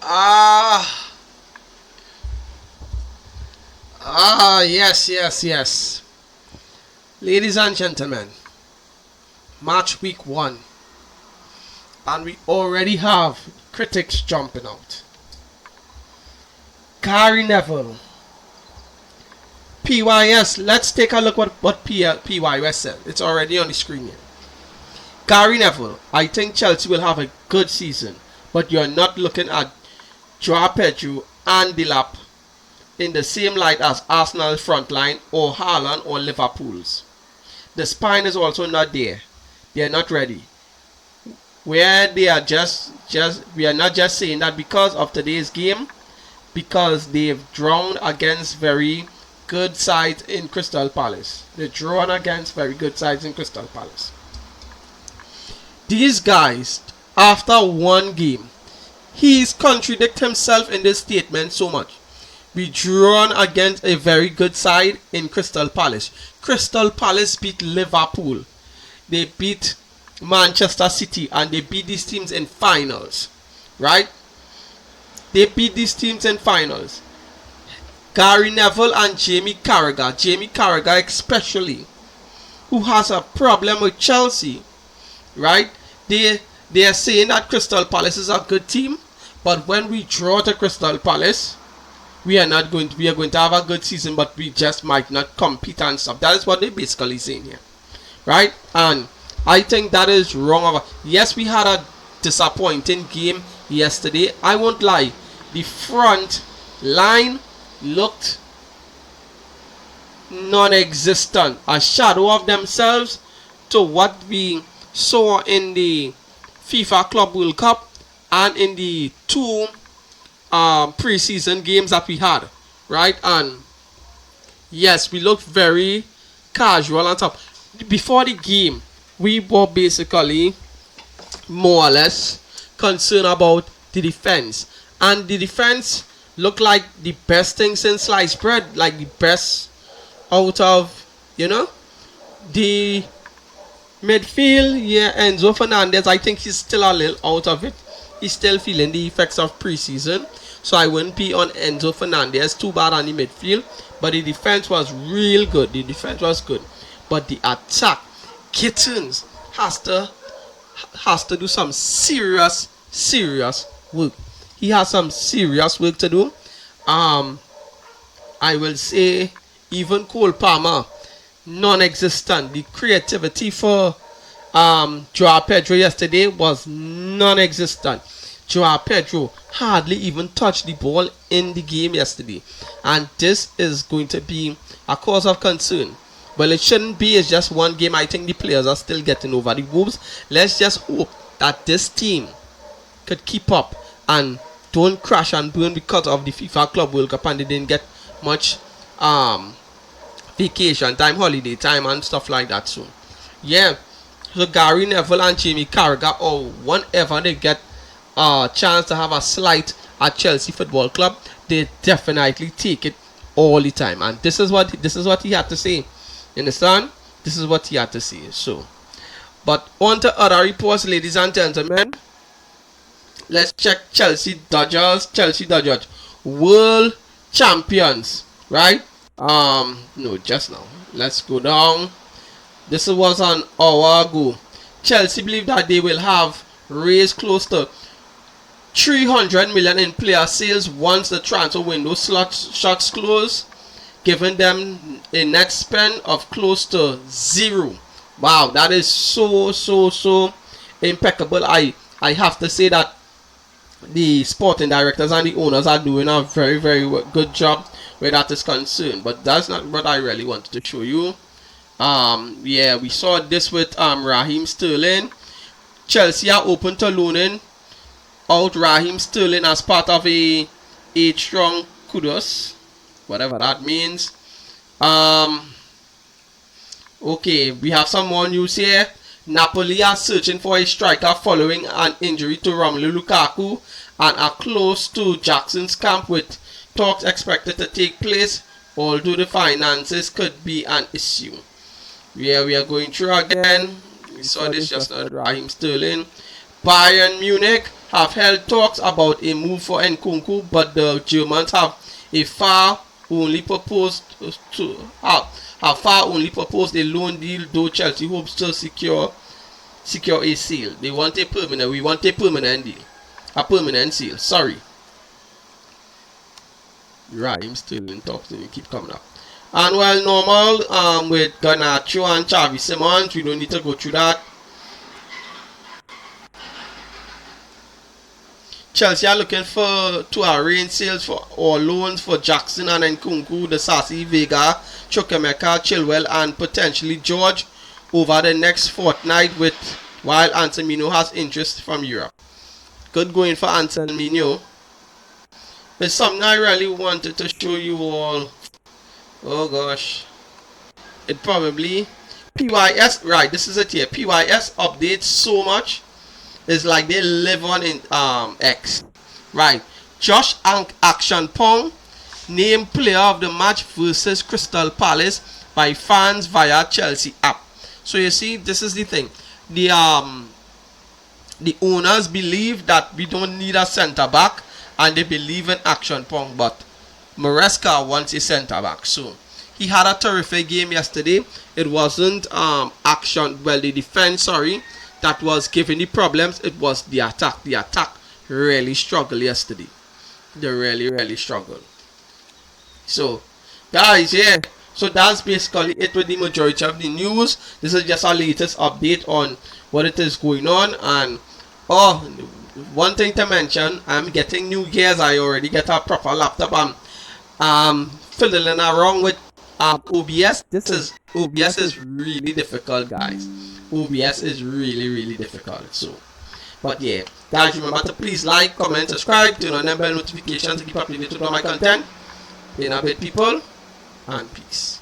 Ah, yes. Ladies and gentlemen, match week 1. And we already have critics jumping out. Gary Neville. PYS, let's take a look what PYS said. It's already on the screen here. Gary Neville, I think Chelsea will have a good season, but you're not looking at Joao Pedro and Delap in the same light as Arsenal's front line or Haaland or Liverpool's. The spine is also not there. They are not ready. Where they are we are not just saying that because of today's game, because they've drawn against very good sides in Crystal Palace. They're drawn against very good sides in Crystal Palace. These guys, after one game, he's contradicted himself in this statement so much. We drawn against a very good side in Crystal Palace. Crystal Palace beat Liverpool. They beat Manchester City and they beat these teams in finals. Right? They beat these teams in finals. Gary Neville and Jamie Carragher especially, who has a problem with Chelsea, right? They are saying that Crystal Palace is a good team, but when we draw to Crystal Palace, we are going to have a good season, but we just might not compete and stuff. That is what they're basically saying here, right? And I think that is wrong. Yes, we had a disappointing game yesterday. I won't lie. The front line looked non-existent, a shadow of themselves to what we saw in the FIFA Club World Cup and in the two pre-season games that we had, right? And yes, we looked very casual and stuff. Before the game, we were basically more or less concerned about the defense, and the defense looked like the best thing since sliced bread, like the best out of, the midfield. Yeah, Enzo Fernandez, I think he's still a little out of it. He's still feeling the effects of preseason, so I wouldn't be on Enzo Fernandez too bad on the midfield. But the defense was real good. The defense was good, but the attack, Kittens has to do some serious work. He has some serious work to do. I will say even Cole Palmer, non-existent. The creativity for Joao Pedro yesterday was non-existent. Joao Pedro hardly even touched the ball in the game yesterday, and this is going to be a cause of concern. Well, it shouldn't be. It's just one game. I think the players are still getting over the Wolves. Let's just hope that this team could keep up and don't crash and burn because of the FIFA Club World Cup and they didn't get much vacation time, holiday time and stuff like that. So yeah, so Gary Neville and Jamie Carragher, or whenever they get a chance to have a slight at Chelsea Football Club, they definitely take it all the time. And this is what he had to say. You understand? This is what he had to say. So, but on to other reports, ladies and gentlemen. Let's check Chelsea Dodgers, world champions, right? No, just now. Let's go down. This was an hour ago. Chelsea believe that they will have raised close to 300 million in player sales once the transfer window shuts close, giving them a net spend of close to zero. Wow, that is so impeccable. I have to say that the sporting directors and the owners are doing a very good job where that is concerned. But that's not what I really wanted to show you. Yeah, we saw this with Raheem Sterling. Chelsea are open to loaning out Raheem Sterling as part of a strong kudos, whatever that means. Okay, we have some more news here. Napoli are searching for a striker following an injury to Romelu Lukaku and are close to Jackson's camp, with talks expected to take place, although the finances could be an issue. Yeah, we are going through again. We saw this just now, Raheem Sterling. Bayern Munich have held talks about a move for Nkunku, but the Germans have a far only proposed to have far only proposed a loan deal, though Chelsea hopes to secure a sale. They want a permanent. We want a permanent deal, a permanent sale. Sorry, Rhyme still in talks. They keep coming up. And while normal with Garnacho and Xavi Simons, we don't need to go through that. Chelsea are looking to arrange sales for or loans for Jackson and Nkunku, the Sassy, Vega, Chukwemeka, Chilwell, and potentially George over the next fortnight. While Anselmino has interest from Europe. Good going for Anselmino. There's something I really wanted to show you all. Oh gosh. It probably PYS, right, this is it here. PYS updates so much. It's like they live on in X. Right. Josh Action Pong named player of the match versus Crystal Palace by fans via Chelsea app. So you see, this is the thing. The owners believe that we don't need a centre back, and they believe in Action Pong, but Maresca wants a centre back. So he had a terrific game yesterday. It wasn't the defense, sorry, that was giving the problems. It was the attack. The attack really struggled yesterday. They really struggled. So guys, yeah, so that's basically it with the majority of the news. This is just our latest update on what it is going on. And one thing to mention, I'm getting new gears. I already get a proper laptop. I'm fiddling around with OBS. OBS is really difficult, guys. OBS is really difficult. So, but yeah, guys, remember to please like, comment, subscribe, turn on the bell notifications to keep updated with all my content. In a bit, people, and peace.